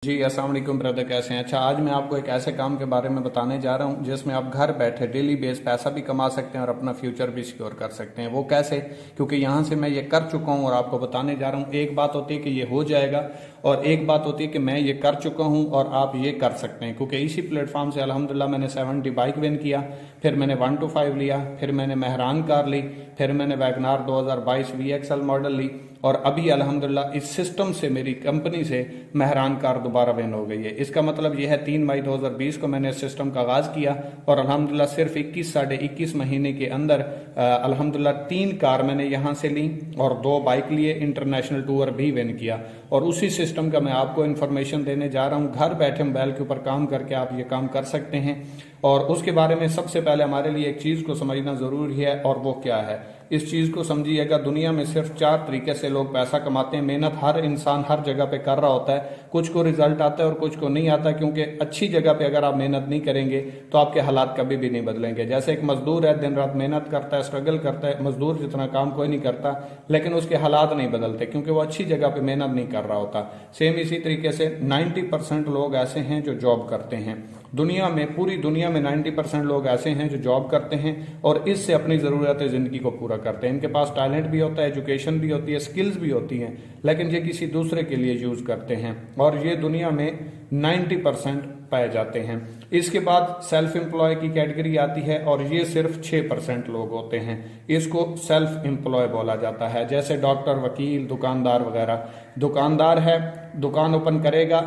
जी अस्सलाम वालेकुम ब्रदर, कैसे हैं? अच्छा, आज मैं आपको एक ऐसे काम के बारे में बताने जा रहा हूं जिसमें आप घर बैठे डेली बेस पैसा भी कमा सकते हैं और अपना फ्यूचर भी सिक्योर कर सकते हैं। वो कैसे? क्योंकि यहां से मैं ये कर चुका हूं और आपको बताने जा रहा हूं। एक बात होती है कि ये हो जाएगा और एक बात होती है कि मैं ये कर चुका हूं और आप ये कर सकते हैं। क्योंकि इसी प्लेटफॉर्म से अल्हम्दुलिल्लाह मैंने 70 बाइक विन किया, फिर मैंने 125 लिया, फिर मैंने मेहरान कार ली, फिर मैंने वैगनार 2022 VXL मॉडल ली और अभी अल्हम्दुलिल्लाह इस सिस्टम से, मेरी कंपनी से मेहरान कार दोबारा विन हो गई है। इसका मतलब यह है 3 मई 2020 को मैंने इस सिस्टम का आगाज किया और अल्हम्दुलिल्लाह सिर्फ 21 साढ़े 21 महीने के अंदर अल्हम्दुलिल्लाह 3 कार मैंने यहां से ली और 2 बाइक लिए, इंटरनेशनल टूर भी विन किया। और उसी सिस्टम का मैं आपको इन्फॉर्मेशन देने जा रहा हूं। घर बैठे मोबाइल के ऊपर काम करके आप ये काम कर सकते हैं। और उसके बारे में सबसे पहले हमारे लिए एक चीज को समझना जरूरी है और वो क्या है। इस चीज को समझिएगा, दुनिया में सिर्फ 4 तरीके से लोग पैसा कमाते हैं। मेहनत हर इंसान हर जगह पे कर रहा होता है, कुछ को रिजल्ट आता है और कुछ को नहीं आता। क्योंकि अच्छी जगह पे अगर आप मेहनत नहीं करेंगे तो आपके हालात कभी भी नहीं बदलेंगे। जैसे एक मजदूर है, दिन रात मेहनत करता है, स्ट्रगल करता है, मजदूर जितना काम कोई नहीं करता, लेकिन उसके हालात नहीं बदलते क्योंकि वो अच्छी जगह पे मेहनत नहीं कर रहा होता। सेम इसी तरीके से 90% लोग ऐसे हैं जो जॉब करते हैं। दुनिया में, पूरी दुनिया में 90% लोग ऐसे हैं जो जॉब करते हैं और इससे अपनी ज़रूरत जिंदगी को पूरा करते हैं। इनके पास टैलेंट भी होता है, एजुकेशन भी होती है, स्किल्स भी होती हैं, लेकिन ये किसी दूसरे के लिए यूज करते हैं और ये दुनिया में 90% पाए जाते हैं। इसके बाद सेल्फ एम्प्लॉय की कैटेगरी आती है और ये सिर्फ 6% लोग होते हैं। इसको सेल्फ एम्प्लॉय बोला जाता है। जैसे डॉक्टर, वकील, दुकानदार वगैरह। दुकानदार है, दुकान ओपन करेगा,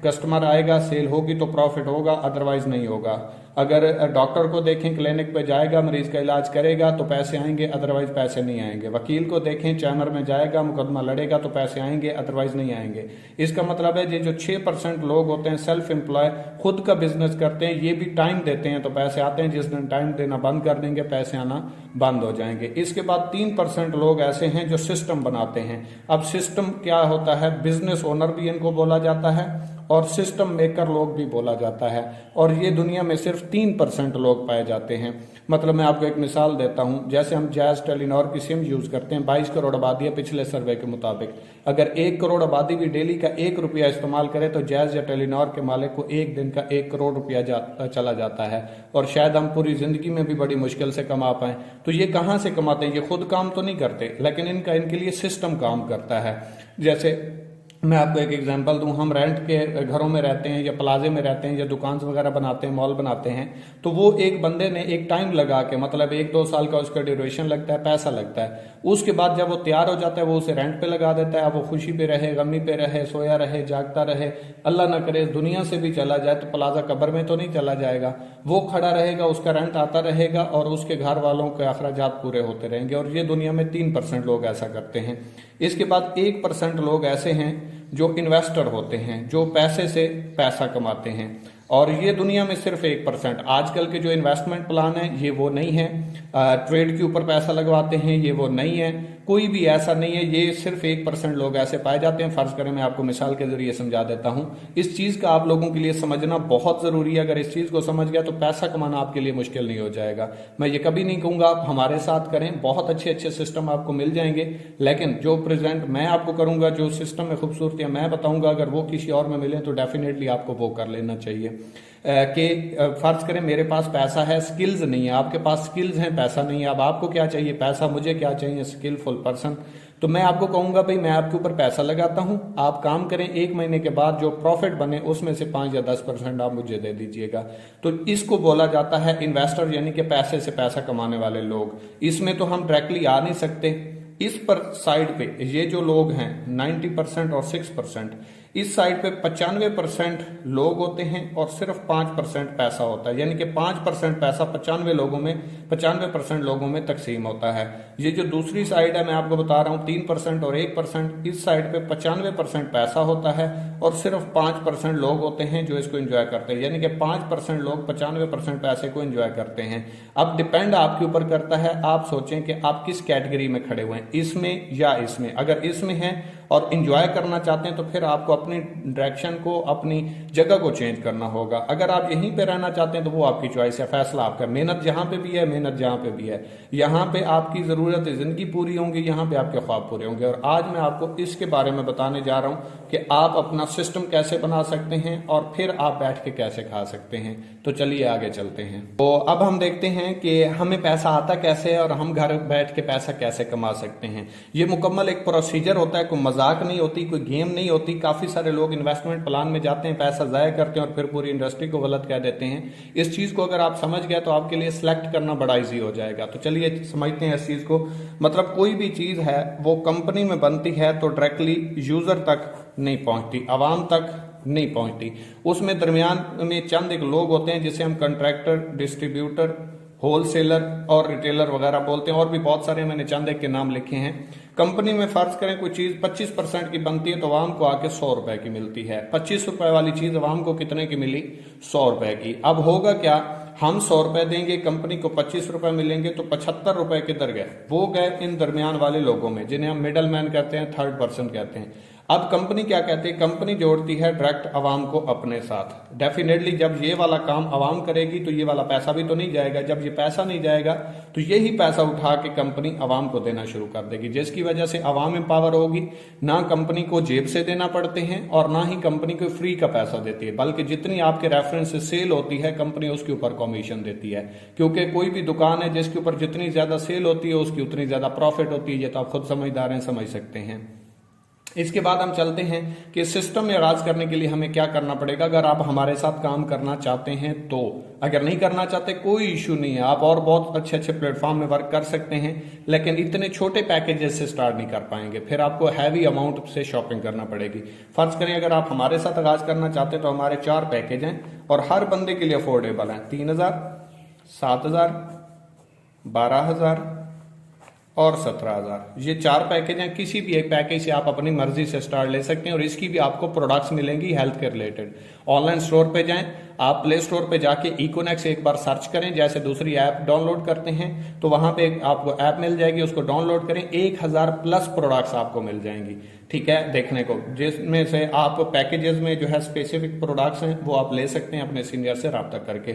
कस्टमर आएगा, सेल होगी तो प्रॉफिट होगा, अदरवाइज नहीं होगा। अगर डॉक्टर को देखें, क्लिनिक पे जाएगा, मरीज का इलाज करेगा तो पैसे आएंगे, अदरवाइज पैसे नहीं आएंगे। वकील को देखें, चैम्बर में जाएगा, मुकदमा लड़ेगा तो पैसे आएंगे, अदरवाइज नहीं आएंगे। इसका मतलब है ये जो 6% लोग होते हैं सेल्फ एम्प्लॉय, खुद का बिजनेस करते हैं, ये भी टाइम देते हैं तो पैसे आते हैं। जिस दिन टाइम देना बंद कर देंगे पैसे आना बंद हो जाएंगे। इसके बाद 3% लोग ऐसे हैं जो सिस्टम बनाते हैं। अब सिस्टम क्या होता है? बिजनेस ओनर भी इनको बोला जाता है और सिस्टम मेकर लोग भी बोला जाता है और ये दुनिया में सिर्फ 3% लोग पाए जाते हैं। मतलब मैं आपको एक मिसाल देता हूं। जैसे हम जैज, टेलीनॉर की सिम यूज करते हैं, 22 करोड़ आबादी है पिछले सर्वे के मुताबिक। अगर 1 करोड़ आबादी भी डेली का 1 रुपया इस्तेमाल करे तो जैज या टेलीनॉर के मालिक को एक दिन का 1 करोड़ रुपया चला जाता है और शायद हम पूरी जिंदगी में भी बड़ी मुश्किल से कमा पाए। तो ये कहां से कमाते हैं? ये खुद काम तो नहीं करते, लेकिन इनके लिए सिस्टम काम करता है। जैसे मैं आपको एक एग्जांपल दूं, हम रेंट के घरों में रहते हैं या प्लाजे में रहते हैं या दुकान वगैरह बनाते हैं, मॉल बनाते हैं, तो वो एक बंदे ने एक टाइम लगा के, मतलब 1-2 साल का उसका ड्यूरेशन लगता है, पैसा लगता है। उसके बाद जब वो तैयार हो जाता है वो उसे रेंट पे लगा देता है। अब वो खुशी पे रहे, गमी पे रहे, सोया रहे, जागता रहे, अल्लाह ना करे दुनिया से भी चला जाए तो प्लाजा कब्र में तो नहीं चला जाएगा। वो खड़ा रहेगा, उसका रेंट आता रहेगा और उसके घर वालों के अखराजात पूरे होते रहेंगे। और ये दुनिया में 3% लोग ऐसा करते हैं। इसके बाद 1% लोग ऐसे हैं जो इन्वेस्टर होते हैं, जो पैसे से पैसा कमाते हैं और ये दुनिया में सिर्फ 1%। आजकल के जो इन्वेस्टमेंट प्लान है ये वो नहीं है, ट्रेड के ऊपर पैसा लगवाते हैं ये वो नहीं है, कोई भी ऐसा नहीं है। ये सिर्फ 1% लोग ऐसे पाए जाते हैं। फर्ज करें, मैं आपको मिसाल के जरिए समझा देता हूं। इस चीज का आप लोगों के लिए समझना बहुत जरूरी है। अगर इस चीज को समझ गया तो पैसा कमाना आपके लिए मुश्किल नहीं हो जाएगा। मैं ये कभी नहीं कहूंगा आप हमारे साथ करें, बहुत अच्छे अच्छे सिस्टम आपको मिल जाएंगे, लेकिन जो प्रेजेंट मैं आपको करूंगा, जो सिस्टम में खूबसूरतियां मैं बताऊंगा, अगर वो किसी और में मिले तो डेफिनेटली आपको वो कर लेना चाहिए। कि फर्ज करें मेरे पास पैसा है, स्किल्स नहीं है, आपके पास स्किल्स हैं, पैसा नहीं है। अब आपको क्या चाहिए? पैसा। मुझे क्या चाहिए? Skilful person. तो मैं आपको कहूंगा भाई मैं आपके ऊपर पैसा लगाता हूं, आप काम करें, 1 महीने के बाद जो प्रॉफिट बने उसमें से 5 या 10% आप मुझे दे दीजिएगा। तो इसको बोला जाता है इन्वेस्टर, यानी कि पैसे से पैसा कमाने वाले लोग। इसमें तो हम डायरेक्टली आ नहीं सकते। इस पर साइड पे ये जो लोग हैं 90% और 6%, इस साइड पे 95% लोग होते हैं और सिर्फ 5% पैसा होता है। यानी कि 5% पैसा 95% लोगों में तकसीम होता है। ये जो दूसरी साइड है मैं आपको बता रहा हूँ, 3% और 1%, इस साइड पे 95% पैसा होता है और सिर्फ 5% लोग होते हैं जो इसको एंजॉय करते हैं। यानी कि 5% लोग 95% पैसे को एंजॉय करते हैं। अब डिपेंड आपके ऊपर करता है, आप सोचें कि आप किस कैटेगरी में खड़े हुए हैं, इसमें या इसमें। अगर इसमें हैं और इंजॉय करना चाहते हैं तो फिर आपको अपनी डायरेक्शन को, अपनी जगह को चेंज करना होगा। अगर आप यहीं पे रहना चाहते हैं तो वो आपकी चॉइस है, फैसला आपका। मेहनत जहां पे भी है, मेहनत जहां पे भी है, यहाँ पे आपकी जरूरत जिंदगी पूरी होंगी, यहाँ पे आपके ख्वाब पूरे होंगे। और आज मैं आपको इसके बारे में बताने जा रहा हूं कि आप अपना सिस्टम कैसे बना सकते हैं और फिर आप बैठ के कैसे खा सकते हैं। तो चलिए आगे चलते हैं। तो अब हम देखते हैं कि हमें पैसा आता कैसे है और हम घर बैठ के पैसा कैसे कमा सकते हैं। ये मुकम्मल एक प्रोसीजर होता है, कोई मजाक नहीं होती, कोई गेम नहीं होती। काफी सारे लोग इन्वेस्टमेंट प्लान में जाते हैं, पैसा जाया करते हैं और फिर पूरी इंडस्ट्री को गलत कह देते हैं। इस चीज को अगर आप समझ गए तो आपके लिए सिलेक्ट करना बड़ा इजी हो जाएगा। तो चलिए समझते हैं इस चीज को। मतलब कोई भी चीज है वो कंपनी में बनती है तो डायरेक्टली यूजर तक नहीं पहुंचती, आवाम तक नहीं पहुंचती। उसमें दरमियान में चंद एक लोग होते हैं जिसे हम कंट्रैक्टर, डिस्ट्रीब्यूटर, होलसेलर और रिटेलर वगैरह बोलते हैं। और भी बहुत सारे मैंने चंद एक के नाम लिखे हैं। कंपनी में फर्ज करें कोई चीज 25% की बनती है तो आवाम को आके 100 रुपए की मिलती है। 25 रुपए वाली चीज आवाम को कितने की मिली? 100 रुपए की। अब होगा क्या, हम 100 रुपए देंगे, कंपनी को 25 रुपए मिलेंगे, तो 75 रुपए किधर गए? वो गए इन दरमियान वाले लोगों में, जिन्हें हम मिडल मैन कहते हैं, थर्ड पर्सन कहते हैं। अब कंपनी क्या कहती है? कंपनी जोड़ती है डायरेक्ट आवाम को अपने साथ। डेफिनेटली जब ये वाला काम आवाम करेगी तो ये वाला पैसा भी तो नहीं जाएगा। जब ये पैसा नहीं जाएगा तो यही पैसा उठा के कंपनी आवाम को देना शुरू कर देगी, जिसकी वजह से आवाम एम्पावर होगी। ना कंपनी को जेब से देना पड़ते हैं और ना ही कंपनी को फ्री का पैसा देती है, बल्कि जितनी आपके रेफरेंस से सेल होती है कंपनी उसके ऊपर कमीशन देती है। क्योंकि कोई भी दुकान है जिसके ऊपर जितनी ज्यादा सेल होती है उसकी उतनी ज्यादा प्रॉफिट होती है। ये तो आप खुद समझदार हैं, समझ सकते हैं। इसके बाद हम चलते हैं कि सिस्टम में आगाज करने के लिए हमें क्या करना पड़ेगा अगर आप हमारे साथ काम करना चाहते हैं तो। अगर नहीं करना चाहते कोई इश्यू नहीं है, आप और बहुत अच्छे अच्छे प्लेटफॉर्म में वर्क कर सकते हैं, लेकिन इतने छोटे पैकेजेस से स्टार्ट नहीं कर पाएंगे। फिर आपको हैवी अमाउंट से शॉपिंग करना पड़ेगी। फर्ज करें अगर आप हमारे साथ आगाज करना चाहते हैं तो हमारे 4 पैकेज हैं और हर बंदे के लिए अफोर्डेबल हैं। 3000, 7000, 12000 और 17000। ये 4 पैकेज हैं। किसी भी एक पैकेज से आप अपनी मर्जी से स्टार्ट ले सकते हैं और इसकी भी आपको प्रोडक्ट्स मिलेंगी हेल्थ के रिलेटेड। ऑनलाइन स्टोर पे जाएं, आप प्ले स्टोर पे जाके इकोनेक्स एक बार सर्च करें, जैसे दूसरी ऐप डाउनलोड करते हैं तो वहां पे आपको ऐप मिल जाएगी, उसको डाउनलोड करें। 1000 प्लस प्रोडक्ट्स आपको मिल जाएंगी, ठीक है, देखने को, जिसमें से आप पैकेजेस में जो है स्पेसिफिक प्रोडक्ट्स हैं वो आप ले सकते हैं अपने सीनियर से रब्ता करके।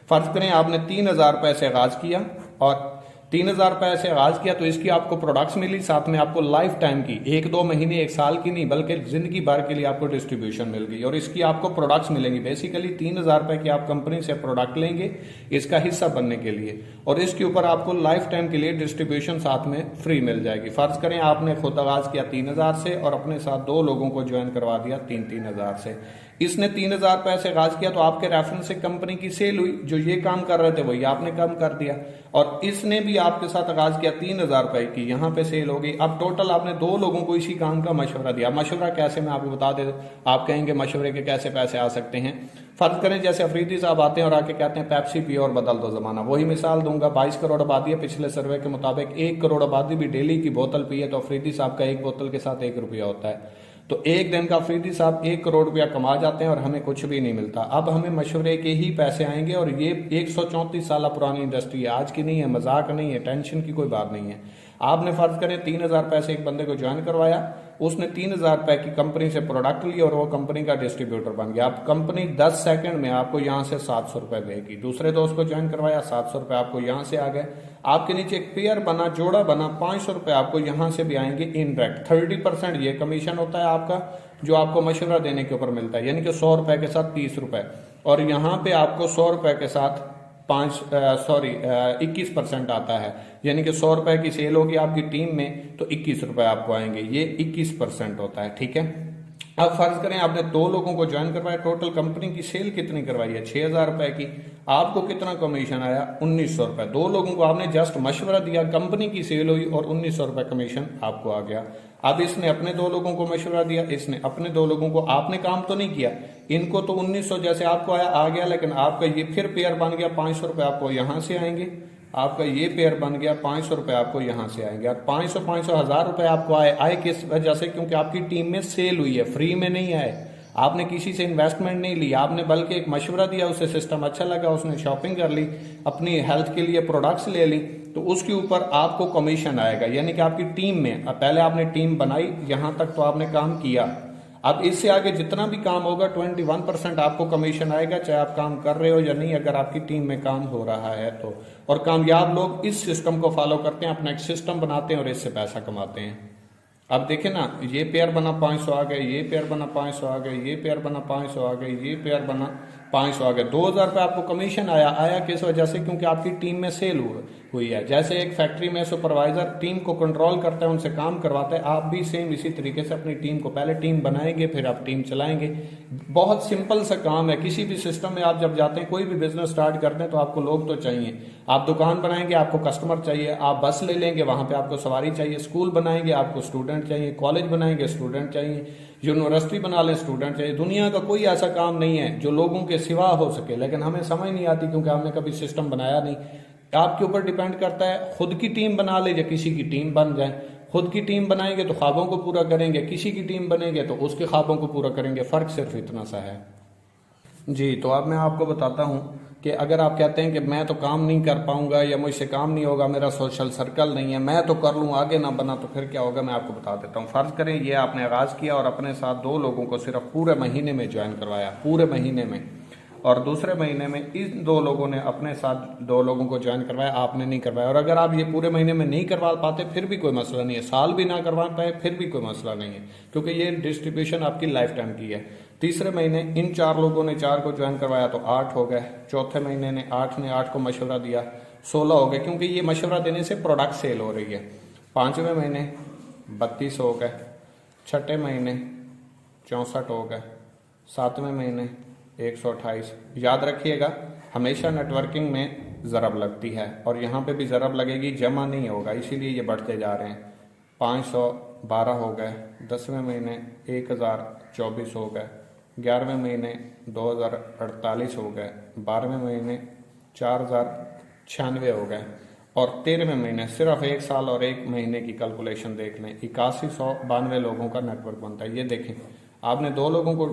फर्ज करें आपने 3000 रुपए से आगाज किया और 3000 रुपए से आगाज किया तो इसकी आपको प्रोडक्ट्स मिली, साथ में आपको लाइफ टाइम की, 1-2 महीने 1 साल की नहीं बल्कि जिंदगी भर के लिए आपको डिस्ट्रीब्यूशन मिल गई और इसकी आपको प्रोडक्ट्स मिलेंगी। बेसिकली 3000 रुपए की आप कंपनी से प्रोडक्ट लेंगे इसका हिस्सा बनने के लिए और इसके ऊपर आपको लाइफ टाइम के लिए डिस्ट्रीब्यूशन साथ में फ्री मिल जाएगी। फर्ज करें आपने खुद आगाज किया 3000 से और अपने साथ 2 लोगों को ज्वाइन करवा दिया 3-3000 से। इसने 3000 रुपए से आगाज किया तो आपके रेफरेंस से कंपनी की सेल हुई, जो ये काम कर रहे थे वही आपने कम कर दिया और इसने भी आपके साथ आगाज किया 3000 रुपए की, यहाँ पे सेल हो गई। अब टोटल आपने 2 लोगों को इसी काम का मशवरा दिया। मशवरा कैसे, मैं आपको बता दे, आप कहेंगे मशवरे के कैसे पैसे आ सकते हैं। फर्ज करें जैसे अफरीदी साहब आते हैं और आके कहते हैं पेप्सी पियो और बदल दो जमाना। वही मिसाल दूंगा, 22 करोड़ आबादी है, पिछले सर्वे के मुताबिक 1 करोड़ आबादी भी डेली की बोतल पिए तो अफरीदी साहब का एक बोतल के साथ 1 रुपया होता है। तो एक दिन का अफरीदी साहब 1 करोड़ रुपया कमा जाते हैं और हमें कुछ भी नहीं मिलता। अब हमें मशवरे के ही पैसे आएंगे और ये 134 साल पुरानी इंडस्ट्री है, आज की नहीं है, मजाक नहीं है, टेंशन की कोई बात नहीं है। आपने फर्ज करें 3000 पैसे एक बंदे को ज्वाइन करवाया, उसने 3000 रुपए की कंपनी से प्रोडक्ट लिया और वो कंपनी का डिस्ट्रीब्यूटर बन गया। अब कंपनी 10 सेकंड में आपको यहां से 700 रुपए देगी। दूसरे दोस्त को ज्वाइन करवाया, 700 रुपए आपको यहां से आ गए। आपके नीचे एक पेयर बना, जोड़ा बना, 500 रुपए आपको यहां से भी आएंगे इनडायरेक्ट। 30% ये कमीशन होता है आपका जो आपको मशवरा देने के ऊपर मिलता है, यानी कि 100 रुपए के साथ 30 रुपए और यहाँ पे आपको 100 रुपए के साथ 21% आता है, यानी कि 100 रुपए की सेल होगी आपकी टीम में तो 21 रुपए आपको आएंगे। ये 21% होता है, ठीक है। अब फर्ज करें आपने 2 लोगों को ज्वाइन करवाया, टोटल कंपनी की सेल कितनी करवाई है? 6000 रुपए की। आपको कितना कमीशन आया? 1900 रुपए। 2 लोगों को आपने जस्ट मशवरा दिया, कंपनी की सेल हुई और 1900 रुपए कमीशन आपको आ गया। अब इसने अपने 2 लोगों को मशवरा दिया, इसने अपने 2 लोगों को, आपने काम तो नहीं किया, इनको तो 1900 जैसे आपको आया आ गया, लेकिन आपका ये फिर पेयर बन गया, 500 रुपए आपको यहां से आएंगे, आपका ये पेयर बन गया, 500 रुपए आपको यहां से आएंगे और 500 1000 रुपए आपको आए किस वजह से? क्योंकि आपकी टीम में सेल हुई है, फ्री में नहीं आए। आपने किसी से इन्वेस्टमेंट नहीं ली, आपने बल्कि एक मशवरा दिया, उसे सिस्टम अच्छा लगा, उसने शॉपिंग कर ली, अपनी हेल्थ के लिए प्रोडक्ट्स ले ली तो उसके ऊपर आपको कमीशन आएगा। यानी कि आपकी टीम में, पहले आपने टीम बनाई, यहां तक तो आपने काम किया, अब इससे आगे जितना भी काम होगा 21% आपको कमीशन आएगा, चाहे आप काम कर रहे हो या नहीं, अगर आपकी टीम में काम हो रहा है तो। और कामयाब लोग इस सिस्टम को फॉलो करते हैं, अपना एक सिस्टम बनाते हैं और इससे पैसा कमाते हैं। अब देखें ना, ये पेयर बना 500 आ गए, ये पेयर बना 500 आ गए, ये पेयर बना 500 आ गए, ये पेयर बना 500 आ गए, 2000 रुपये आपको कमीशन आया किस वजह से? क्योंकि आपकी टीम में सेल हुई है। जैसे एक फैक्ट्री में सुपरवाइजर टीम को कंट्रोल करता है, उनसे काम करवाता है, आप भी सेम इसी तरीके से अपनी टीम को पहले टीम बनाएंगे, फिर आप टीम चलाएंगे। बहुत सिंपल सा काम है। किसी भी सिस्टम में आप जब जाते हैं, कोई भी बिजनेस स्टार्ट करते हैं, तो आपको लोग तो चाहिए। आप दुकान बनाएंगे, आपको कस्टमर चाहिए। आप बस ले लेंगे, वहां पे आपको सवारी चाहिए। स्कूल बनाएंगे, आपको स्टूडेंट चाहिए। कॉलेज बनाएंगे, स्टूडेंट चाहिए। यूनिवर्सिटी बना ले, स्टूडेंट चाहिए। दुनिया का कोई ऐसा काम नहीं है जो लोगों के सिवा हो सके, लेकिन हमें समझ नहीं आती क्योंकि हमने कभी सिस्टम बनाया नहीं। आपके ऊपर डिपेंड करता है, खुद की टीम बना ले या किसी की टीम बन जाए। खुद की टीम बनाएंगे तो ख्वाबों को पूरा करेंगे, किसी की टीम बनेंगे तो उसके ख्वाबों को पूरा करेंगे। फर्क सिर्फ इतना सा है जी। तो अब मैं आपको बताता हूं कि अगर आप कहते हैं कि मैं तो काम नहीं कर पाऊंगा या मुझसे काम नहीं होगा, मेरा सोशल सर्कल नहीं है, मैं तो कर लूँ, आगे ना बना, तो फिर क्या होगा मैं आपको बता देता हूँ। फर्ज करें ये आपने आगाज किया और अपने साथ 2 लोगों को सिर्फ पूरे महीने में ज्वाइन करवाया, पूरे महीने में, और दूसरे महीने में इन 2 लोगों ने अपने साथ 2 लोगों को ज्वाइन करवाया, आपने नहीं करवाया। और अगर आप ये पूरे महीने में नहीं करवा पाते फिर भी कोई मसला नहीं है, साल भी ना करवा पाए फिर भी कोई मसला नहीं है, क्योंकि ये डिस्ट्रीब्यूशन आपकी लाइफ टाइम की है। तीसरे महीने इन 4 लोगों ने 4 को ज्वाइन करवाया तो 8 हो गए। चौथे महीने ने 8 को मशवरा दिया, 16 हो गए, क्योंकि ये मशवरा देने से प्रोडक्ट सेल हो रही है। 5वें महीने 32 हो गए। 6ठे महीने 64 हो गए। 7वें महीने 128। याद रखिएगा, हमेशा नेटवर्किंग में ज़रब लगती है और यहाँ पे भी ज़रब लगेगी, जमा नहीं होगा, इसीलिए ये बढ़ते जा रहे हैं। 512 हो गए। 10वें महीने 1024 हो गए। 11वें महीने 2048 हो गए। 12वें महीने 4096 हो गए। और 13वें महीने, सिर्फ 1 साल और 1 महीने की कैलकुलेशन देख लें, 8192 लोगों का नेटवर्क बनता है। ये देखें, आपने 2 लोगों को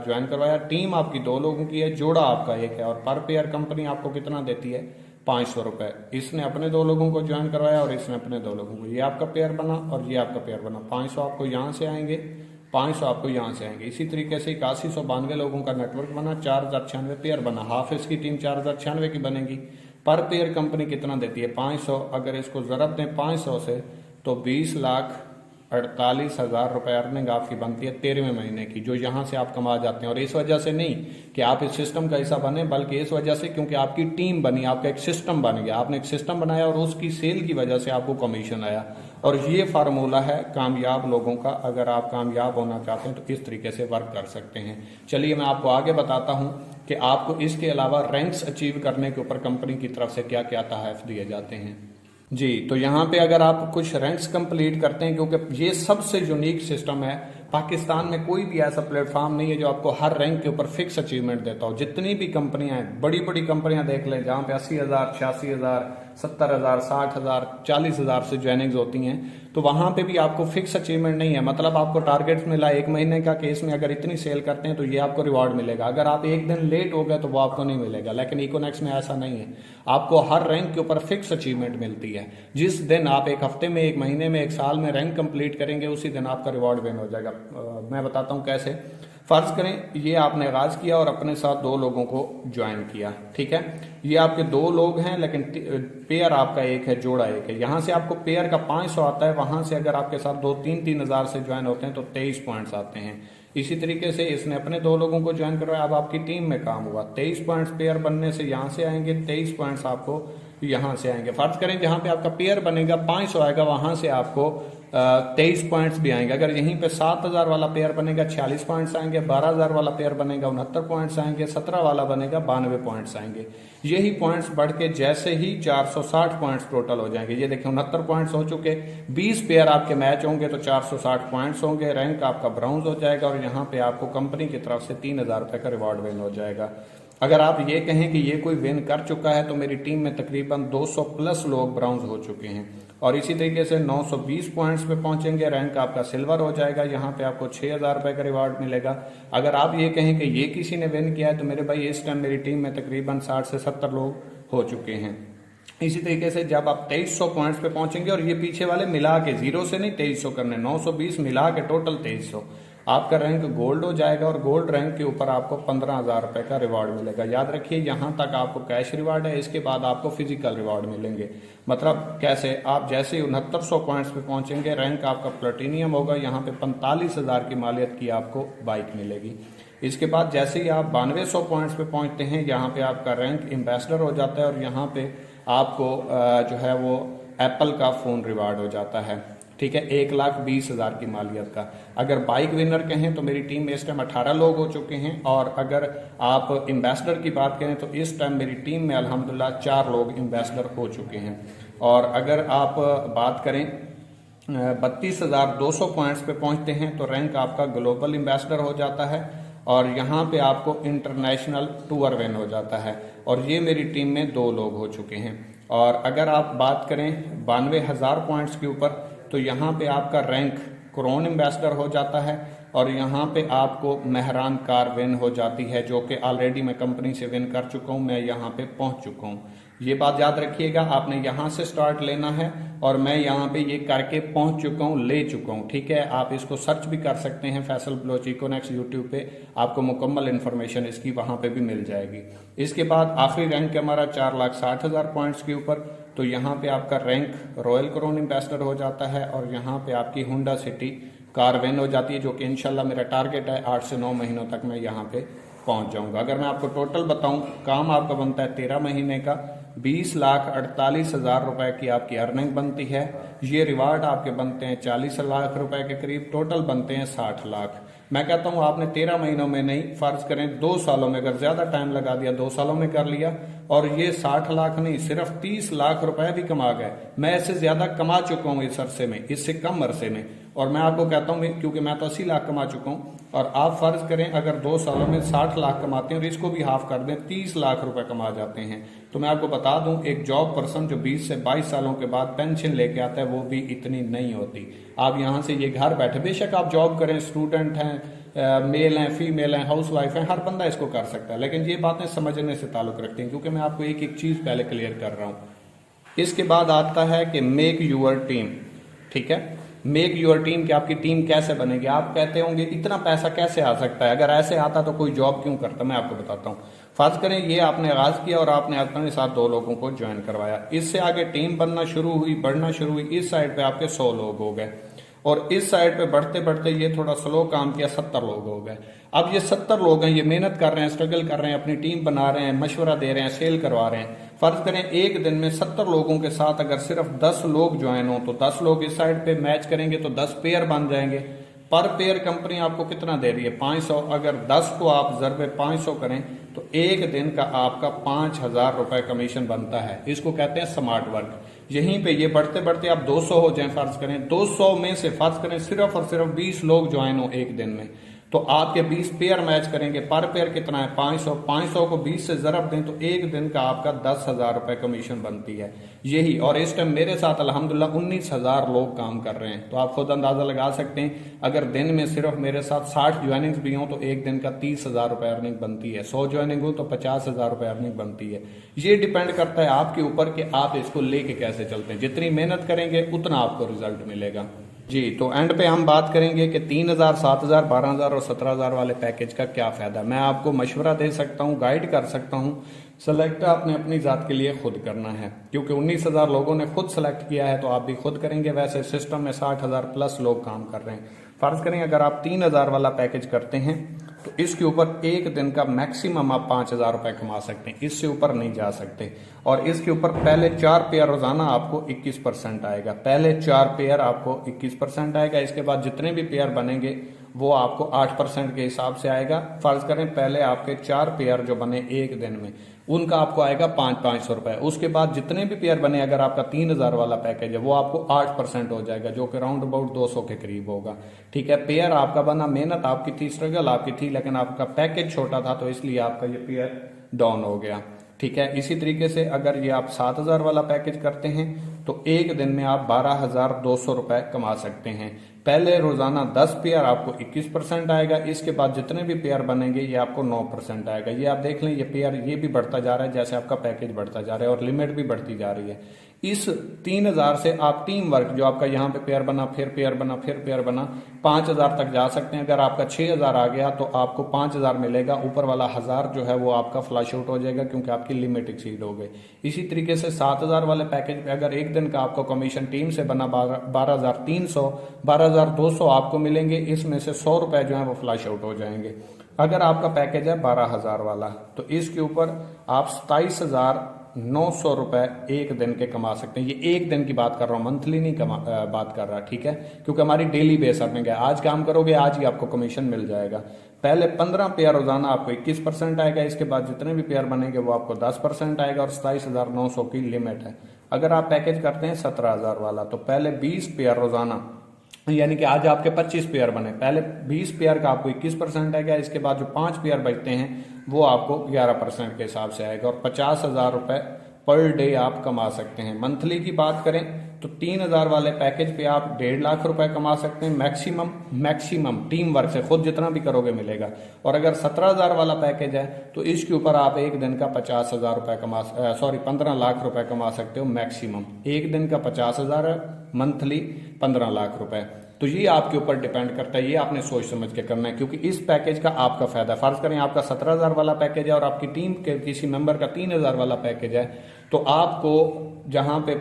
ज्वाइन करवाया, टीम आपकी 2 लोगों की है, जोड़ा आपका 1 है, और पर पेयर कंपनी आपको कितना देती है? 500 रुपए। इसने अपने 2 लोगों को ज्वाइन करवाया और इसने अपने 2 लोगों को, ये आपका पेयर बना और ये आपका पेयर बना। 500 आपको यहाँ से आएंगे, 500 आपको यहाँ से आएंगे। इसी तरीके से 8192 लोगों का नेटवर्क बना, 4096 पेयर बना। हाफिज की टीम 4096 की बनेगी। पर पेयर कंपनी कितना देती है? 500। अगर इसको ज़रब दें 500 से तो 20,48,000 रुपए अर्निंग आपकी बनती है 13वें महीने की, जो यहाँ से आप कमा जाते हैं। और इस वजह से नहीं कि आप इस सिस्टम का हिस्सा बने, बल्कि इस वजह से क्योंकि आपकी टीम बनी, आपका एक सिस्टम बन गया, आपने एक सिस्टम बनाया और उसकी सेल की वजह से आपको कमीशन आया। और ये फार्मूला है कामयाब लोगों का। अगर आप कामयाब होना चाहते हैं तो इस तरीके से वर्क कर सकते हैं। चलिए मैं आपको आगे बताता हूँ कि आपको इसके अलावा रैंक्स अचीव करने के ऊपर कंपनी की तरफ से क्या क्या तहफ़ दिए जाते हैं। जी, तो यहाँ पे अगर आप कुछ रैंक्स कंप्लीट करते हैं, क्योंकि ये सबसे यूनिक सिस्टम है, पाकिस्तान में कोई भी ऐसा प्लेटफॉर्म नहीं है जो आपको हर रैंक के ऊपर फिक्स अचीवमेंट देता हो। जितनी भी कंपनियां हैं, बड़ी बड़ी कंपनियां देख लें, जहाँ पे 80,000, 86,000, 70,000, 60,000, 40,000 से ज्वाइनिंग्स होती हैं, तो वहां पे भी आपको फिक्स अचीवमेंट नहीं है। मतलब आपको टारगेट मिला 1 महीने का, केस में अगर इतनी सेल करते हैं तो ये आपको रिवॉर्ड मिलेगा। अगर आप 1 दिन लेट हो गए तो वो आपको नहीं मिलेगा। लेकिन इकोनेक्स में ऐसा नहीं है, आपको हर रैंक के ऊपर फिक्स अचीवमेंट मिलती है। जिस दिन आप 1 हफ्ते में, 1 महीने में, 1 साल में रैंक कंप्लीट करेंगे, उसी दिन आपका रिवॉर्ड विन हो जाएगा। मैं बताता हूँ कैसे। फर्ज करें ये आपने आगाज किया और अपने साथ 2 लोगों को ज्वाइन किया, ठीक है। ये आपके 2 लोग हैं, लेकिन पेयर आपका 1 है, जोड़ा 1 है। यहां से आपको पेयर का 500 आता है, वहां से अगर आपके साथ 2-3 हज़ार से ज्वाइन होते हैं तो 23 पॉइंट्स आते हैं। इसी तरीके से इसने अपने 2 लोगों को ज्वाइन करवाया, अब आपकी टीम में काम हुआ। 23 पॉइंट्स पेयर बनने से यहां से आएंगे, 23 पॉइंट्स आपको यहां से आएंगे। फर्ज करें जहां पे आपका पेयर बनेगा 500 आएगा, वहां से आपको 23 पॉइंट्स भी आएंगे। अगर यहीं पे 7,000 वाला पेयर बनेगा 46 पॉइंट्स आएंगे, 12,000 वाला पेयर बनेगा 69 पॉइंट्स आएंगे, 17 वाला बनेगा 92 पॉइंट्स आएंगे। यही पॉइंट्स बढ़ के जैसे ही 460 पॉइंट्स टोटल हो जाएंगे। ये देखिए 69 पॉइंट्स हो चुके, 20 पेयर आपके मैच होंगे तो 460 पॉइंट्स होंगे, रैंक आपका ब्राउन्ज हो जाएगा और यहाँ पे आपको कंपनी की तरफ से 3,000 रुपए का रिवॉर्ड विन हो जाएगा। अगर आप ये कहें कि ये कोई विन कर चुका है तो मेरी टीम में तकरीबन 200 प्लस लोग ब्राउन्ज हो चुके हैं। और इसी तरीके से 920 पॉइंट्स पे पहुंचेंगे, रैंक आपका सिल्वर हो जाएगा, यहाँ पे आपको 6,000 रुपए का रिवॉर्ड मिलेगा। अगर आप ये कहें कि ये किसी ने विन किया है तो मेरे भाई इस टाइम मेरी टीम में तकरीबन 60 से 70 लोग हो चुके हैं। इसी तरीके से जब आप 2300 पॉइंट्स पे पहुंचेंगे, और ये पीछे वाले मिला के, जीरो से नहीं 2300 करने, 920 मिला के टोटल 2300, आपका रैंक गोल्ड हो जाएगा। और गोल्ड रैंक के ऊपर आपको 15,000 रुपए का रिवॉर्ड मिलेगा। याद रखिए, यहां तक आपको कैश रिवॉर्ड है, इसके बाद आपको फिजिकल रिवॉर्ड मिलेंगे। मतलब कैसे, आप जैसे ही 6900 पॉइंट्स पे पहुंचेंगे, रैंक आपका प्लेटिनियम होगा, यहाँ पे 45,000 की मालियत की आपको बाइक मिलेगी। इसके बाद जैसे ही आप 9200 पॉइंट्स पे पहुंचते हैं, यहाँ पे आपका रैंक एम्बेसडर हो जाता है, और यहाँ पे आपको जो है वो एप्पल का फोन रिवार्ड हो जाता है। ठीक है, 1,20,000 की मालियत का। अगर बाइक विनर कहें तो मेरी टीम में इस टाइम 18 लोग हो चुके हैं, और अगर आप एम्बेसडर की बात करें तो इस टाइम मेरी टीम में अल्हम्दुलिल्लाह 4 लोग एम्बेसडर हो चुके हैं। और अगर आप बात करें 32,200 पॉइंट्स पे पहुंचते हैं तो रैंक आपका ग्लोबल एम्बेसडर हो जाता है, और यहाँ पे आपको इंटरनेशनल टूर विन हो जाता है। और ये मेरी टीम में 2 लोग हो चुके हैं। और अगर आप बात करें 92,000 पॉइंट्स के ऊपर, तो यहाँ पे आपका रैंक क्रोन एम्बेसडर हो जाता है, और यहाँ पे आपको मेहरान कार विन हो जाती है, जो कि ऑलरेडी मैं कंपनी से विन कर चुका हूँ, मैं यहाँ पे पहुंच चुका हूँ। ये बात याद रखिएगा, आपने यहाँ से स्टार्ट लेना है, और मैं यहाँ पे ये करके पहुंच चुका हूँ, ले चुका हूँ। ठीक है, आप इसको सर्च भी कर सकते हैं, फैसल बलोच इकोनेक्स यूट्यूब पे, आपको मुकम्मल इन्फॉर्मेशन इसकी वहां पे भी मिल जाएगी। इसके बाद आखिरी रैंक है हमारा 4,60,000 पॉइंट्स के ऊपर, तो यहाँ पे आपका रैंक रॉयल क्रोन एम्बेसडर हो जाता है, और यहाँ पे आपकी होंडा सिटी कार विन हो जाती है, जो कि इंशाल्लाह मेरा टारगेट है 8 से 9 महीनों तक मैं यहाँ पे पहुंच जाऊंगा। अगर मैं आपको टोटल बताऊं, काम आपका बनता है 13 महीने का, 20,48,000 रुपए की आपकी अर्निंग बनती है। ये रिवार्ड आपके बनते हैं 40 लाख रुपए के करीब, टोटल बनते हैं 60 लाख। मैं कहता हूं आपने 13 महीनों में नहीं, फर्ज करें 2 सालों में, अगर ज्यादा टाइम लगा दिया 2 सालों में कर लिया, और ये 60 लाख नहीं सिर्फ 30 लाख रुपए भी कमा गए। मैं इससे ज्यादा कमा चुका हूं इस अरसे में, इससे कम अरसे में। और मैं आपको कहता हूं, क्योंकि मैं तो 80 लाख कमा चुका हूं, और आप फर्ज करें अगर 2 सालों में 60 लाख कमाते हैं और इसको भी हाफ कर दें, 30 लाख रुपए कमा जाते हैं। तो मैं आपको बता दूं, एक जॉब पर्सन जो 20 से 22 सालों के बाद पेंशन लेके आता है, वो भी इतनी नहीं होती। आप यहां से ये घर बैठे, बेशक आप जॉब करें, स्टूडेंट हैं, मेल हैं, फीमेल हैं, हाउस वाइफ हैं, हर बंदा इसको कर सकता है, लेकिन ये बातें समझने से ताल्लुक रखती हैं, क्योंकि मैं आपको एक एक चीज पहले क्लियर कर रहा हूं। इसके बाद आता है कि मेक यूर टीम। ठीक है, मेक यूर टीम, कि आपकी टीम कैसे बनेगी। आप कहते होंगे इतना पैसा कैसे आ सकता है, अगर ऐसे आता तो कोई जॉब क्यों करता। मैं आपको बताता हूँ। फर्ज करें ये आपने आगाज किया और आपने अपने साथ 2 लोगों को ज्वाइन करवाया, इससे आगे टीम बनना शुरू हुई, बढ़ना शुरू हुई, इस साइड पे आपके 100 लोग हो गए, और इस साइड पे बढ़ते बढ़ते ये थोड़ा स्लो काम किया, 70 लोग हो गए। अब ये 70 लोग हैं, ये मेहनत कर रहे हैं, स्ट्रगल कर रहे हैं, अपनी टीम बना रहे हैं, मशवरा दे रहे हैं, सेल करवा रहे हैं। फर्ज करें एक दिन में 70 लोगों के साथ अगर सिर्फ 10 लोग ज्वाइन हो, तो 10 लोग इस साइड पे मैच करेंगे तो 10 पेयर बन जाएंगे। पर पेयर कंपनी आपको कितना दे रही है, 500। अगर 10 को आप ज़रबे 500 करें तो एक दिन का आपका 5,000 रुपए कमीशन बनता है। इसको कहते हैं स्मार्ट वर्क। यहीं पे ये बढ़ते बढ़ते आप 200 हो जाए, फर्ज करें 200 में से फर्ज करें सिर्फ और सिर्फ 20 लोग ज्वाइन हो एक दिन में, तो आपके 20 पेयर मैच करेंगे। पर पेयर कितना है, 500। 500 को 20 से जरब दें तो एक दिन का आपका 10,000 रुपए कमीशन बनती है यही। और इस टाइम मेरे साथ अल्हम्दुलिल्लाह 19,000 लोग काम कर रहे हैं, तो आप खुद अंदाजा लगा सकते हैं। अगर दिन में सिर्फ मेरे साथ 60 ज्वाइनिंग्स भी हों तो एक दिन का 30,000 रुपए अर्निंग बनती है। 100 ज्वाइनिंग हो तो 50,000 रुपए अर्निंग बनती है। ये डिपेंड करता है आपके ऊपर कि आप इसको लेके कैसे चलते हैं। जितनी मेहनत करेंगे उतना आपको रिजल्ट मिलेगा जी। तो एंड पे हम बात करेंगे कि 3,000, 7,000, 12,000 और 17,000 वाले पैकेज का क्या फायदा। मैं आपको मशवरा दे सकता हूँ, गाइड कर सकता हूँ, सेलेक्ट आपने अपनी जात के लिए खुद करना है, क्योंकि 19,000 लोगों ने खुद सेलेक्ट किया है तो आप भी खुद करेंगे। वैसे सिस्टम में 60,000 प्लस लोग काम कर रहे हैं। फर्ज करें अगर आप 3,000 वाला पैकेज करते हैं तो इसके ऊपर एक दिन का मैक्सिमम आप 5,000 रुपए कमा सकते हैं, इससे ऊपर नहीं जा सकते। और इसके ऊपर पहले 4 पेयर रोजाना आपको 21% आएगा, पहले 4 पेयर आपको 21% आएगा। इसके बाद जितने भी पेयर बनेंगे वो आपको 8% के हिसाब से आएगा। फर्ज करें पहले आपके 4 पेयर जो बने एक दिन में उनका आपको आएगा 500 रुपए। उसके बाद जितने भी पेयर बने, अगर आपका 3,000 वाला पैकेज है वो आपको 8% हो जाएगा, जो कि राउंड अबाउट 200 के करीब होगा। ठीक है, पेयर आपका बना, मेहनत आपकी थी, स्ट्रगल आपकी थी, लेकिन आपका पैकेज छोटा था तो इसलिए आपका ये पेयर डाउन हो गया। ठीक है, इसी तरीके से अगर ये आप 7,000 वाला पैकेज करते हैं तो एक दिन में आप 12,200 रुपए कमा सकते हैं। पहले रोजाना 10 पेयर आपको 21% आएगा, इसके बाद जितने भी पेयर बनेंगे ये आपको 9% आएगा। ये आप देख लें, ये पेयर ये भी बढ़ता जा रहा है जैसे आपका पैकेज बढ़ता जा रहा है और लिमिट भी बढ़ती जा रही है। इस 3000 से आप टीम वर्क जो आपका यहाँ पे पेयर बना, फिर पेयर बना, फिर पेयर बना, 5000 तक जा सकते हैं। अगर आपका 6000 आ गया तो आपको 5000 मिलेगा, ऊपर वाला 1000 जो है वो आपका फ्लश आउट हो जाएगा क्योंकि आपकी लिमिट एक्सीड हो गई। इसी तरीके से 7000 वाले पैकेज पे अगर एक दिन का आपको कमीशन टीम से बना 12300, 12200 आपको मिलेंगे, इसमें से 100 रुपए जो है वो फ्लश आउट हो जाएंगे। अगर आपका पैकेज है 12000 वाला तो इसके ऊपर आप 27900 रुपए एक दिन के कमा सकते हैं। ये एक दिन की बात कर रहा हूं, मंथली नहीं बात कर रहा, ठीक है, क्योंकि हमारी डेली बेस अर्निंग है। आज काम करोगे आज ही आपको कमीशन मिल जाएगा। पहले 15 पेयर रोजाना आपको 21% आएगा, इसके बाद जितने भी पेयर बनेंगे वो आपको 10% आएगा और 27900 की लिमिट है। अगर आप पैकेज करते हैं 17000 वाला तो पहले 20 पेयर रोजाना, यानी कि आज आपके 25 पेयर बने, पहले 20 पेयर का आपको 21% आएगा, इसके बाद जो 5 पेयर बचते हैं वो आपको 11% के हिसाब से आएगा और 50,000 रुपए पर डे आप कमा सकते हैं। मंथली की बात करें तो 3000 वाले पैकेज पे आप 1.5 लाख रुपए कमा सकते हैं मैक्सिमम टीम वर्क से, खुद जितना भी करोगे मिलेगा। और अगर 17000 वाला पैकेज है तो इसके ऊपर आप एक दिन का 50,000 रुपए 15 लाख रुपए कमा सकते हो मैक्सिमम। एक दिन का 50,000 है, मंथली 15 लाख रुपए। तो ये आपके ऊपर डिपेंड करता है, ये आपने सोच समझ के करना है क्योंकि इस पैकेज का आपका फायदा, फर्ज करें आपका 17000 वाला पैकेज है और आपकी टीम के किसी मेंबर का 3000 वाला पैकेज है तो आपको जहां पे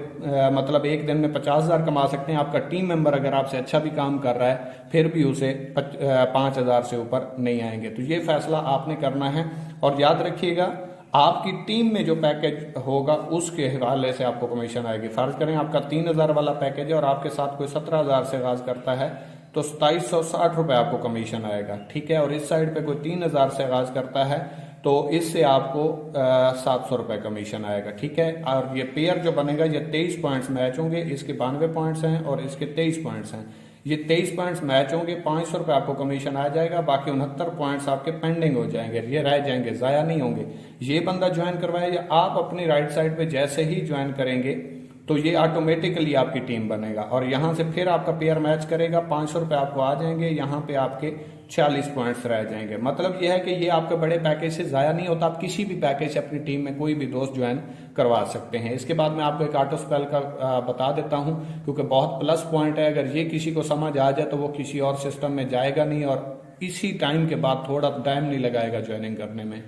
मतलब एक दिन में 50,000 कमा सकते हैं। आपका टीम मेंबर अगर आपसे अच्छा भी काम कर रहा है फिर भी उसे 5000 से ऊपर नहीं आएंगे। तो ये फैसला आपने करना है और याद रखिएगा आपकी टीम में जो पैकेज होगा उसके हवाले से आपको कमीशन आएगी। फर्ज करें आपका 3000 वाला पैकेज है और आपके साथ कोई 17000 से आगाज करता है तो 2760 रुपए आपको कमीशन आएगा, ठीक है। और इस साइड पे कोई 3000 से आगाज करता है तो इससे आपको 700 रुपए कमीशन आएगा, ठीक है। और ये पेयर जो बनेगा ये 23 पॉइंट्स मैच होंगे, इसके 92 पॉइंट्स हैं और इसके 23 पॉइंट्स हैं। ये 23 पॉइंट्स मैच होंगे, 500 रुपए आपको कमीशन आ जाएगा, बाकी 69 पॉइंट्स आपके पेंडिंग हो जाएंगे, ये रह जाएंगे, जाया नहीं होंगे। ये बंदा ज्वाइन करवाए या आप अपनी राइट साइड पे जैसे ही ज्वाइन करेंगे तो ये ऑटोमेटिकली आपकी टीम बनेगा और यहां से फिर आपका पेयर मैच करेगा, 500 रुपए आपको आ जाएंगे, यहाँ पे आपके 40 पॉइंट्स रह जाएंगे। मतलब यह है कि ये आपके बड़े पैकेज से जाया नहीं होता, आप किसी भी पैकेज से अपनी टीम में कोई भी दोस्त ज्वाइन करवा सकते हैं। इसके बाद मैं आपको एक ऑटो स्पेल का बता देता हूं क्योंकि बहुत प्लस पॉइंट है, अगर ये किसी को समझ आ जाए तो वो किसी और सिस्टम में जाएगा नहीं और इसी टाइम के बाद थोड़ा टाइम नहीं लगाएगा ज्वाइनिंग करने में।